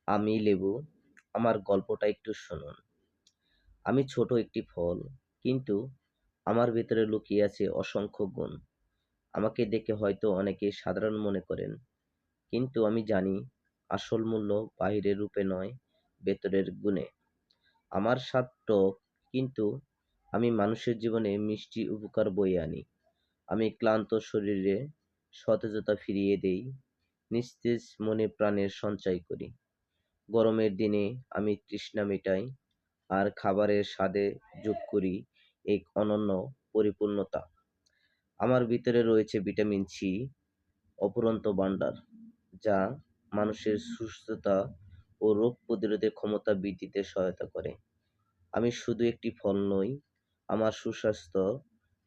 আমি লেবু। আমার গল্পটা একটু শুনুন। আমি ছোট একটি ফল, কিন্তু আমার ভেতরে লুকিয়ে আছে অসংখ্য গুণ। আমাকে দেখে হয়তো অনেকে সাধারণ মনে করেন, কিন্তু আমি জানি আসল মূল্য বাহিরের রূপে নয়, ভেতরের গুণে। আমার স্বাদ টক, কিন্তু আমি মানুষের জীবনে মিষ্টি উপকার বয়ে আনি। আমি ক্লান্ত শরীরে সতেজতা ফিরিয়ে দেই, নিস্তেজ মনে প্রাণের সঞ্চয় করি। গরমের দিনে আমি তৃষ্ণা মেটাই, আর খাবারের স্বাদে যোগ করি এক অনন্য পরিপূর্ণতা। আমার ভিতরে রয়েছে ভিটামিন সি, অফুরন্ত ভাণ্ডার, যা মানুষের সুস্থতা ও রোগ প্রতিরোধের ক্ষমতা বৃদ্ধিতে সহায়তা করে। আমি শুধু একটি ফল নই, আমার সুস্বাস্থ্য,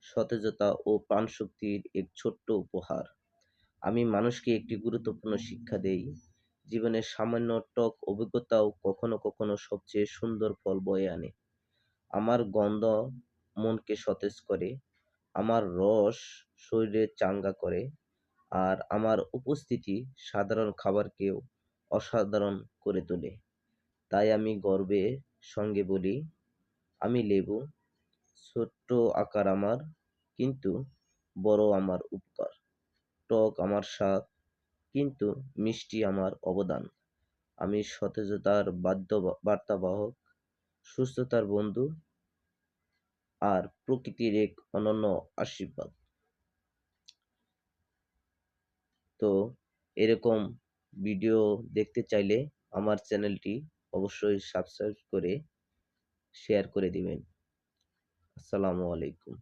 সতেজতা ও প্রাণশক্তির এক ছোট্ট উপহার। আমি মানুষকে একটি গুরুত্বপূর্ণ শিক্ষা দেই। জীবনের সামান্য টক অভিজ্ঞতাও কখনো কখনো সবচেয়ে সুন্দর ফল বয়ে আনে। আমার গন্ধ মনকে সতেজ করে, আমার রস শরীরে চাঙ্গা করে, আর আমার উপস্থিতি সাধারণ খাবারকেও অসাধারণ করে তোলে। তাই আমি গর্বের সঙ্গে বলি, আমি লেবু, ছোট্ট আকার আমার, কিন্তু বড় আমার উপকার। টক আমার স্বাদ, কিন্তু মিষ্টি আমার অবদান। আমি সতেজতার বার্তাবাহক, সুস্থতার বন্ধু, আর প্রকৃতির এক অনন্য আশীর্বাদ। তো এরকম ভিডিও দেখতে চাইলে আমার চ্যানেলটি অবশ্যই সাবস্ক্রাইব করে শেয়ার করে দিবেন। আসসালামু আলাইকুম।